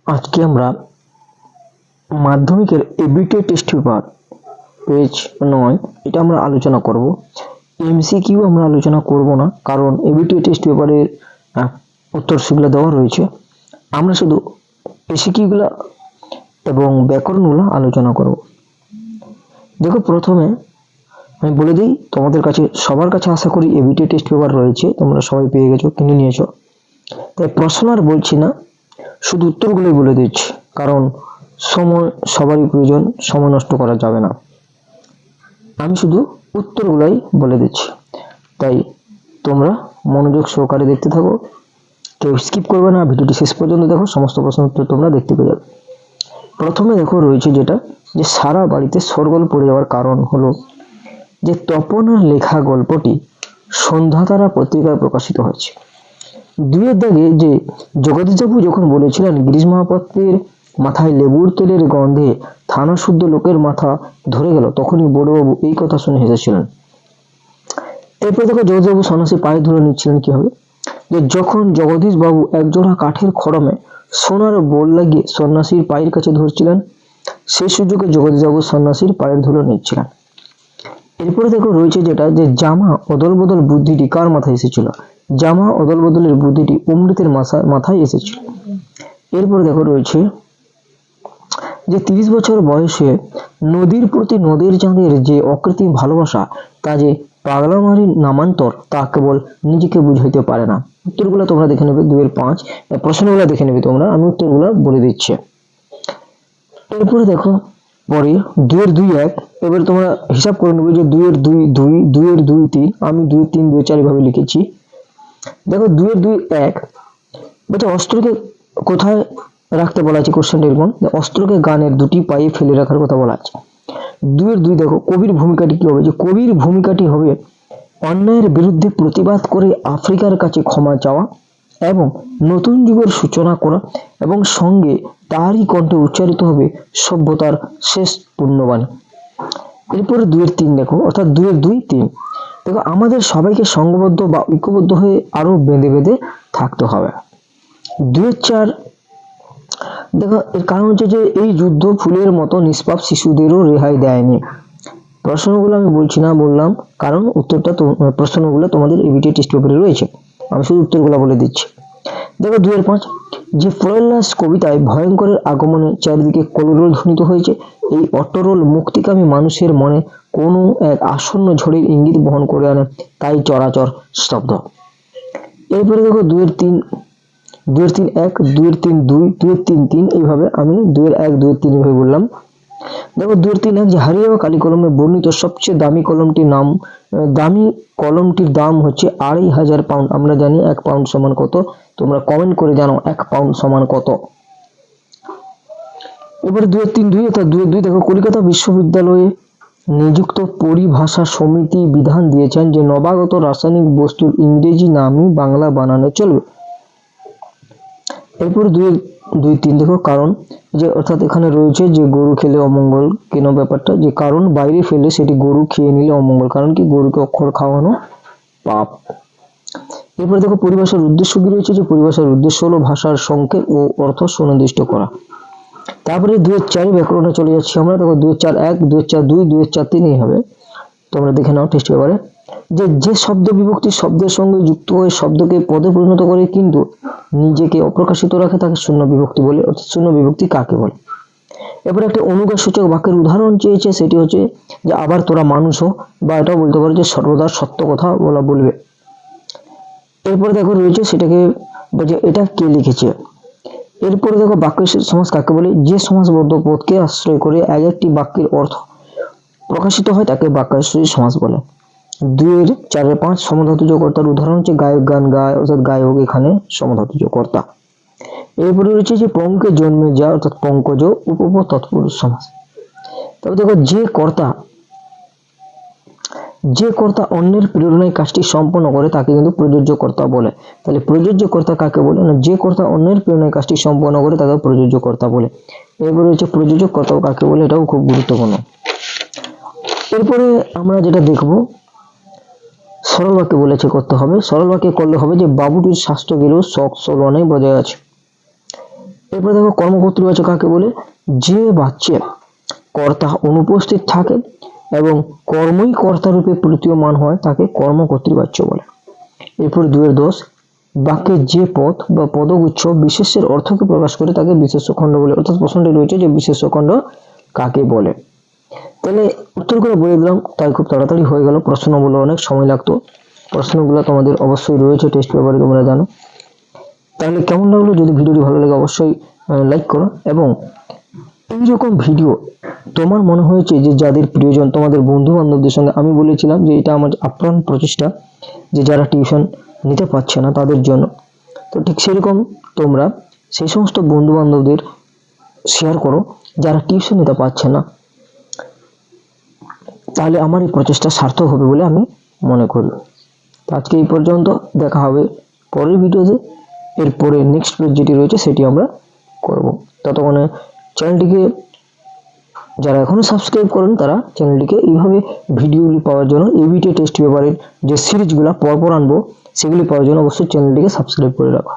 আজকে আমরা মাধ্যমিকের এবিটিএ টেস্ট পেপার পেজ 9 এটা আমরা আলোচনা করব। এমসিকিউ আমরা আলোচনা করব না, কারণ এবিটিএ টেস্ট পেপারের উত্তর সেগুলো দেওয়া রয়েছে। আমরা শুধু এসিকিউগুলো এবং ব্যাকরণগুলো আলোচনা করব। দেখো, প্রথমে আমি বলে দিই, তোমাদের কাছে সবার কাছে আশা করি এবিটিএ টেস্ট পেপার রয়েছে, তোমরা সবাই পেয়ে গেছো, কিনে নিয়েছো। তাই প্রশ্ন আর বলছি না, শুধু উত্তরগুলোই বলে দিচ্ছি, কারণ সময় সবারই প্রয়োজন, সময় নষ্ট করা যাবে না। আমি শুধু উত্তরগুলোই বলে দিচ্ছি, তাই তোমরা মনোযোগ সহকারে দেখতে থাকো, কেউ স্কিপ করবে না, ভিডিওটি শেষ পর্যন্ত দেখো, সমস্ত প্রশ্নের উত্তর তোমরা দেখতে পেয়ে যাবে। প্রথমে দেখো রয়েছে যেটা, যে সারা বাড়িতে শোরগোল পড়ে যাওয়ার কারণ হলো যে তপনের লেখা গল্পটি সন্ধ্যাতারা পত্রিকায় প্রকাশিত হয়েছে। দুইয়ের দাগে যে জগদীশবাবু যখন বলেছিলেন গিরিশ মহাপাত্রের মাথায় লেবুর তেলের গন্ধে থানা শুদ্ধ লোকের মাথা ধরে গেল, তখনই বড়বাবু এই কথা শুনে হেসেছিলেন। এরপর দেখো জগদীশবাবু সন্ন্যাসী পায়ে ধরে নিচ্ছিলেন কিভাবে, যে যখন জগদীশ বাবু একজোড়া কাঠের খড়মে সোনার বোল লাগিয়ে সন্ন্যাসীর পায়ের কাছে ধরছিলেন, সেই সুযোগে জগদীশবাবু সন্ন্যাসীর পায়ের ধুলো নিচ্ছিলেন। এরপরে দেখো রয়েছে যেটা, যে জামা অদল বদল বুদ্ধিটি কার মাথায় এসেছিল। জামা অদল বদলের বুদ্ধিটি অমৃতের মাথায় এসেছিল। এরপরে দেখো রয়েছে যে 30 বছর বয়সে নদীর প্রতি নদীর চাঁদের যে অকৃত্রিম ভালোবাসা, তা যে পাগলামারির নামান্তর, তা কেবল নিজেকে বুঝাইতে পারে না। উত্তরগুলো তোমরা দেখে নেবে, 2 এর 5 প্রশ্নগুলো দেখে নেবে তোমরা, আমি উত্তরগুলো বলে দিচ্ছি। এরপরে দেখো পরে 2 এর 2 1, এবার তোমরা হিসাব করে নেবে যে 2 এর 2 2, 2 এর 2 3, আমি 2 3 2 4 এভাবে লিখেছি। দেখো 2 এর 2 1, বলছে অস্ত্রকে কোথায় রাখতে বলা আছে। কোশ্চেনটা এরকম, অস্ত্রকে গানের দুটি পায়ে ফেলে রাখার কথা বলা আছে। 2 এর 2 দেখো কবির ভূমিকাটি কি হবে, যে কবির ভূমিকাটি হবে অন্যায়ের বিরুদ্ধে প্রতিবাদ করে আফ্রিকার কাছে ক্ষমা চাওয়া এবং নতুন যুগের সূচনা করা, এবং সঙ্গে তারই কণ্ঠে উচ্চারিত হবে সভ্যতার শেষ পুণ্যবাণী। এরপরে 2 এর 3 দেখো, অর্থাৎ 2 এর 2 3 দেখো, আমাদের সবাইকে সংঘবদ্ধ বা ঐক্যবদ্ধ হয়ে আরো বেঁধে বেঁধে থাকতে হবে। 2 এর 4 দেখো, এর কারণ হচ্ছে যে এই যুদ্ধ ফুলের মতো নিষ্পাপ শিশুদেরও রেহাই দেয়নি। প্রশ্নগুলো আমি বলছি না, বললাম কারণ উত্তরটা প্রশ্নগুলো তোমাদের এবিটিএ টেস্ট পেপারে রয়েছে, আমি শুধু উত্তরগুলো বলে দিচ্ছি। দেখো 2 এর 5, যে প্রহ্লাদ কবিতায় ভয়ঙ্করের আগমনে চারিদিকে কলরোল ধ্বনিত হয়েছে, এই অট্টরোল মুক্তিকামী মানুষের মনে কোনো এক আসন্ন ঝড়ের ইঙ্গিত বহন করে আনে, তাই চরাচর স্তব্ধ। এরপরে দেখো 2 এর 3 2 এর 3 1, 2 এর 3 2, 2 এর 3 3, এইভাবে আমি 2 এর 1 2 এর 3 এইভাবে বললাম। দেখো 2 এর 3 1, যে হারিয়ে যাওয়া কালি কলমে বর্ণিত সবচেয়ে দামি কলমটির দাম হচ্ছে 2500 পাউন্ড। আমরা জানি 1 পাউন্ড সমান কত, তোমরা কমেন্ট করে জানো 1 পাউন্ড সমান কত। এবারে 2 এর 3 2, অর্থাৎ 2 এর 2 দেখো, কলকাতা বিশ্ববিদ্যালয়ে নিযুক্ত পরিভাষা সমিতি বিধান দিয়েছেন যে নবাগত রাসায়নিক বস্তুর ইংরেজি নামই বাংলা বানানো চলবে। এরপর 2 এর 2 3 দেখো, কারণ যে অর্থাৎ এখানে রয়েছে যে গরু খেলে অমঙ্গল, কেন ব্যাপারটা, যে কারণ বাইরে ফেলে সেটি গরু খেয়ে নিলে অমঙ্গল, কারণ কি গরুকে অক্ষর খাওয়ানো পাপ। এরপর দেখো পরিভাষার উদ্দেশ্য কি রয়েছে, যে পরিভাষার উদ্দেশ্য হলো ভাষার সংকেত ও অর্থ সুনির্দিষ্ট করা। তারপরে 2 এর 4 ব্যাকরণে চলে যাচ্ছি আমরা। দেখো 2 এর 4 1, 2 এর 4 2, 2 এর 4 3 হবে, তোমরা দেখে নাও টেস্ট পেপারে। যে শব্দ বিভক্তি শব্দের সঙ্গে যুক্ত হয়ে শব্দকে পদে পরিণত করে কিন্তু নিজেকে অপ্রকাশিত রাখে, তাকে শূন্য বিভক্তি বলে। অর্থাৎ শূন্য বিভক্তি কাকে বলে। এরপরে একটা অনুগার সূচক বাক্যের উদাহরণ চেয়েছে, সেটি হচ্ছে যে আবার তোরা মানুষ হো, বা এটাও বলতে পারো যে সর্বদা সত্য কথা বলবে। এরপরে দেখো রয়েছে সেটাকে বলছে এটা কে লিখেছে। এরপরে দেখো বাক্য সমাস কাকে বলে, যে সমাসবদ্ধ পদকে আশ্রয় করে এক একটি বাক্যের অর্থ প্রকাশিত হয় তাকে বাক্যাশ্রয়ী সমাস বলে। 2 এর 4 এর 5, সমধাতুজ কর্তার উদাহরণ হচ্ছে গায়ক গান গায়, অর্থাৎ গায়ক এখানে সমধাতুজ কর্তা। এরপরে রয়েছে যে পঙ্কে জন্মে যা, অর্থাৎ পঙ্কজ উপপদ তৎপুরুষ সমাস। তবে দেখো যে কর্তা অন্যের প্রেরণায় কাজটি সম্পন্ন করে তাকে কিন্তু প্রযোজ্য কর্তা বলে। তাহলে প্রযোজ্য কর্তা কাকে বলে না, যে কর্তা অন্যের প্রেরণায় কাজটি সম্পন্ন করে তাকে প্রযোজ্য কর্তা বলে। এরপরে হচ্ছে প্রযোজক কর্তা কাকে বলে, এটাও খুব গুরুত্বপূর্ণ। এরপরে আমরা যেটা দেখবো, সরল বাক্যে বলেছে করতে হবে। সরল বাক্যে করলে হবে যে বাবুটির স্বাস্থ্য গেলেও শখ সলনে বজায় আছে। এরপরে দেখো কর্মকর্তৃবাচক কাকে বলে, যে বাচ্চে কর্তা অনুপস্থিত থাকে এবং কর্মই কর্তারূপে প্রতীয়মান হয় তাকে কর্মকর্তৃবাচ্য বলে। এরপর 2-10 বাক্যে যে পদ বা পদগুচ্ছ বিশেষ্যের অর্থকে প্রকাশ করে তাকে বিশেষ্য খণ্ড বলে। অর্থাৎ প্রশ্নটি রয়েছে যে বিশেষ্য খণ্ড কাকে বলে। তাহলে উত্তরগুলো বলে দিলাম, তাই খুব তাড়াতাড়ি হয়ে গেল। প্রশ্ন বলে অনেক সময় লাগতো, প্রশ্নগুলো তোমাদের অবশ্যই রয়েছে টেস্ট পেপারে, তোমরা জানো। তাহলে কেমন লাগলো? যদি ভিডিওটি ভালো লাগে অবশ্যই লাইক করো, এবং এইরকম ভিডিও তোমার মনে হয়েছে যে যাদের প্রিয়জন, তোমাদের বন্ধু বান্ধবদের সঙ্গে, আমি বলেছিলাম যে এটা আমার আপ্রাণ প্রচেষ্টা যে যারা টিউশন নিতে পারছে না তাদের জন্য, তো ঠিক সেরকম তোমরা সেই সমস্ত বন্ধু বান্ধবদের শেয়ার করো যারা টিউশন নিতে পারছে না, তাহলে আমার এই প্রচেষ্টা সার্থক হবে বলে আমি মনে করি। তো আজকে এই পর্যন্ত, দেখা হবে পরের ভিডিওতে। এরপরে নেক্সট পেজ যেটি রয়েছে সেটি আমরা করব। ততক্ষণে চ্যানেলটিকে যারা এখনো সাবস্ক্রাইব করেন তারা চ্যানেলটিকে এইভাবে ভিডিওগুলি পাওয়ার জন্য, এবিটি টেস্ট পেপারের যে সিরিজগুলো পরপর আনবো সেগুলি পাওয়ার জন্য অবশ্যই চ্যানেলটিকে সাবস্ক্রাইব করে রাখো।